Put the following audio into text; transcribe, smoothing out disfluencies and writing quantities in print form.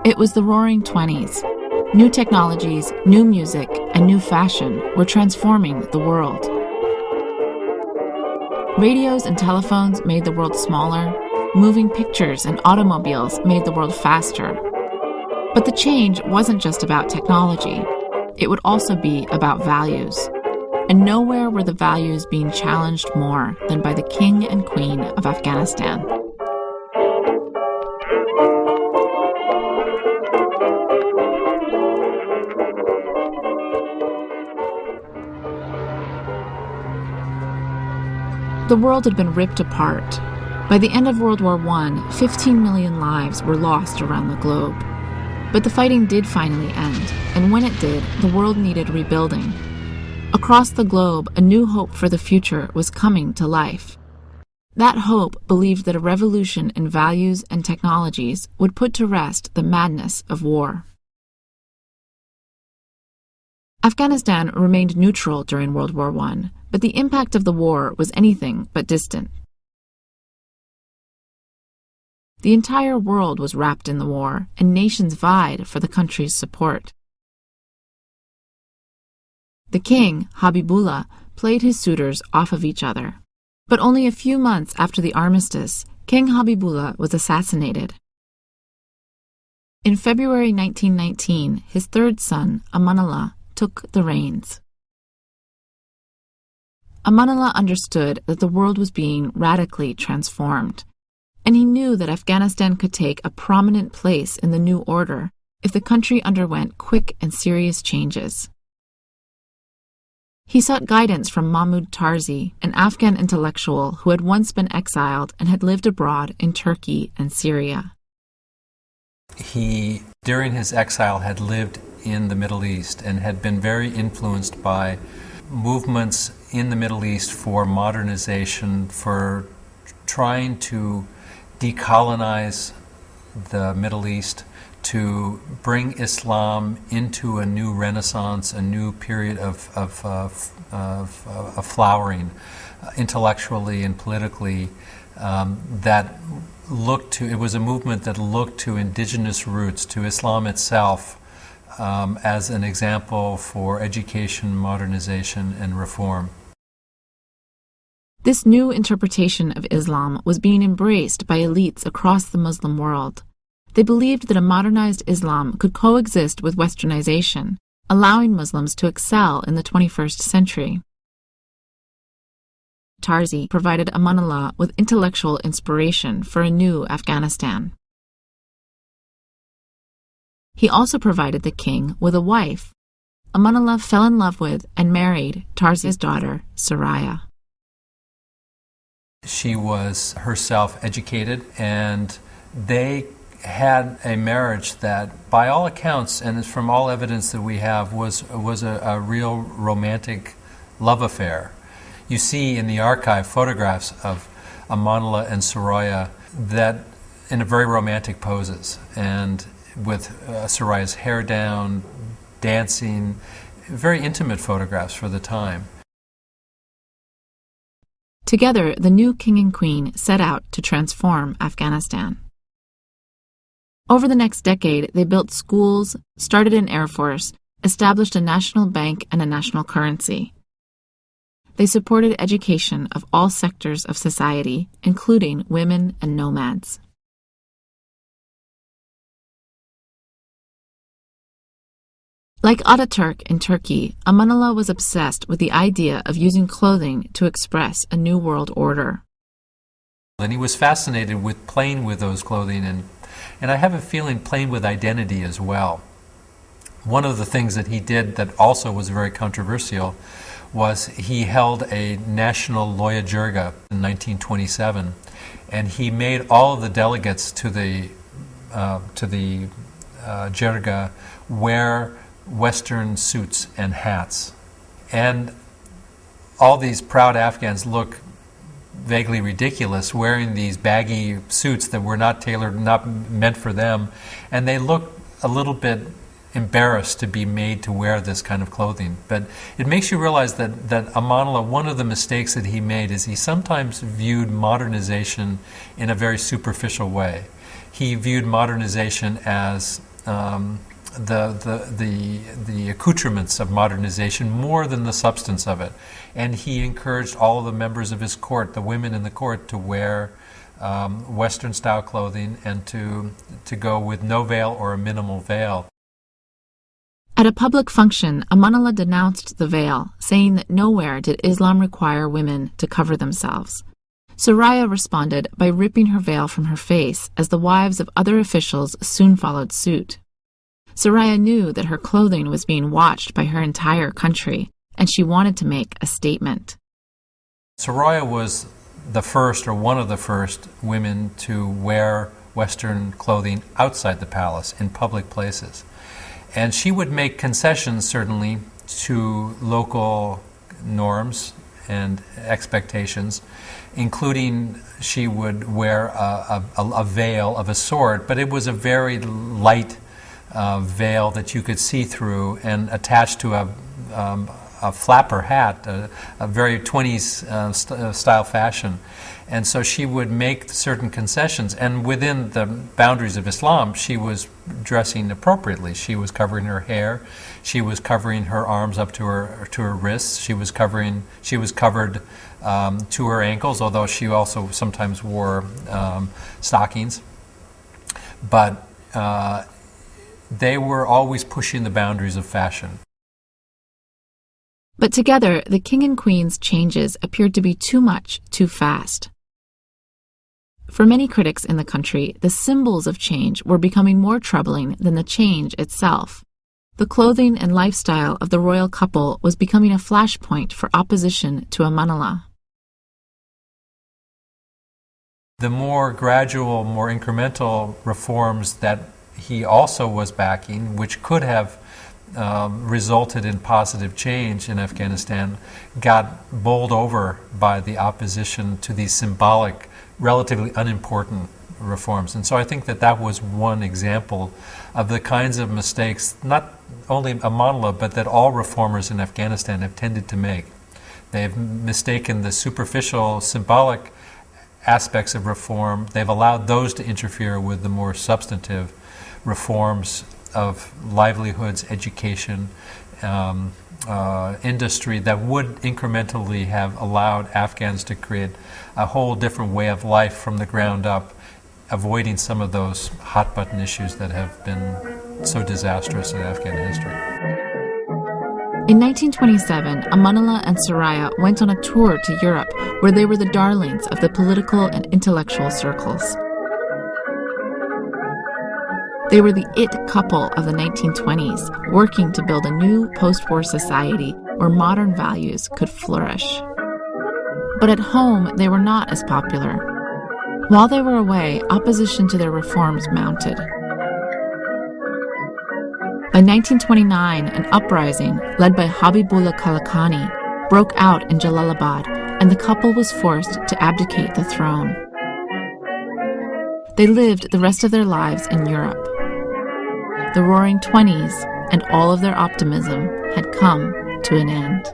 It was the Roaring '20s. New technologies, new music, and new fashion were transforming the world. Radios and telephones made the world smaller. Moving pictures and automobiles made the world faster. But the change wasn't just about technology. It would also be about values. And nowhere were the values being challenged more than by the king and queen of Afghanistan. The world had been ripped apart. By the end of World War I, 15 million lives were lost around the globe. But the fighting did finally end, and when it did, the world needed rebuilding. Across the globe, a new hope for the future was coming to life. That hope believed that a revolution in values and technologies would put to rest the madness of war. Afghanistan remained neutral during World War I, but the impact of the war was anything but distant. The entire world was wrapped in the war, and nations vied for the country's support. The king, Habibullah, played his suitors off of each other. But only a few months after the armistice, King Habibullah was assassinated. In February 1919, his third son, Amanullah, took the reins. Amanullah understood that the world was being radically transformed, and he knew that Afghanistan could take a prominent place in the new order if the country underwent quick and serious changes. He sought guidance from Mahmoud Tarzi, an Afghan intellectual who had once been exiled and had lived abroad in Turkey and Syria. He, during his exile, had lived in the Middle East and had been very influenced by movements in the Middle East for modernization, for trying to decolonize the Middle East, to bring Islam into a new renaissance, a new period of flowering, intellectually and politically, that looked to, it was a movement that looked to indigenous roots, to Islam itself, as an example for education, modernization, and reform. This new interpretation of Islam was being embraced by elites across the Muslim world. They believed that a modernized Islam could coexist with westernization, allowing Muslims to excel in the 21st century. Tarzi provided Amanullah with intellectual inspiration for a new Afghanistan. He also provided the king with a wife. Amanullah fell in love with and married Tarzi's daughter, Soraya. She was herself educated, and they had a marriage that, by all accounts, and from all evidence that we have, was a real romantic love affair. You see in the archive photographs of Amanullah and Soraya that in a very romantic poses, and with Soraya's hair down, dancing, very intimate photographs for the time. Together, the new king and queen set out to transform Afghanistan. Over the next decade, they built schools, started an air force, established a national bank and a national currency. They supported education of all sectors of society, including women and nomads. Like Ataturk in Turkey, Amanullah was obsessed with the idea of using clothing to express a new world order. And he was fascinated with playing with those clothing, and I have a feeling playing with identity as well. One of the things that he did that also was very controversial was he held a national Loya Jirga in 1927, and he made all of the delegates to the Jirga wear Western suits and hats. And all these proud Afghans look vaguely ridiculous wearing these baggy suits that were not tailored, not meant for them, and they look a little bit embarrassed to be made to wear this kind of clothing. But it makes you realize that Amanullah, one of the mistakes that he made is he sometimes viewed modernization in a very superficial way. He viewed modernization as the accoutrements of modernization more than the substance of it. And he encouraged all of the members of his court, the women in the court, to wear Western-style clothing and to go with no veil or a minimal veil. At a public function, Amanullah denounced the veil, saying that nowhere did Islam require women to cover themselves. Soraya responded by ripping her veil from her face, as the wives of other officials soon followed suit. Soraya knew that her clothing was being watched by her entire country, and she wanted to make a statement. Soraya was the first, or one of the first, women to wear Western clothing outside the palace, in public places. And she would make concessions, certainly, to local norms and expectations, including she would wear a veil of a sort, but it was a very light veil that you could see through and attached to a flapper hat, a very 20s style fashion. And so she would make certain concessions, and within the boundaries of Islam, she was dressing appropriately. She was covering her hair, she was covering her arms up to her wrists, she was covered to her ankles, although she also sometimes wore stockings. But they were always pushing the boundaries of fashion. But together, the king and queen's changes appeared to be too much, too fast. For many critics in the country, the symbols of change were becoming more troubling than the change itself. The clothing and lifestyle of the royal couple was becoming a flashpoint for opposition to Amanullah. The more gradual, more incremental reforms that he also was backing, which could have resulted in positive change in Afghanistan, got bowled over by the opposition to these symbolic, relatively unimportant reforms. And so I think that that was one example of the kinds of mistakes, not only Amanullah, but that all reformers in Afghanistan have tended to make. They've mistaken the superficial, symbolic aspects of reform. They've allowed those to interfere with the more substantive reforms of livelihoods, education, industry that would incrementally have allowed Afghans to create a whole different way of life from the ground up, avoiding some of those hot-button issues that have been so disastrous in Afghan history. In 1927, Amanullah and Soraya went on a tour to Europe, where they were the darlings of the political and intellectual circles. They were the it couple of the 1920s, working to build a new post-war society where modern values could flourish. But at home, they were not as popular. While they were away, opposition to their reforms mounted. By 1929, an uprising led by Habibullah Kalakani broke out in Jalalabad, and the couple was forced to abdicate the throne. They lived the rest of their lives in Europe. The Roaring Twenties and all of their optimism had come to an end.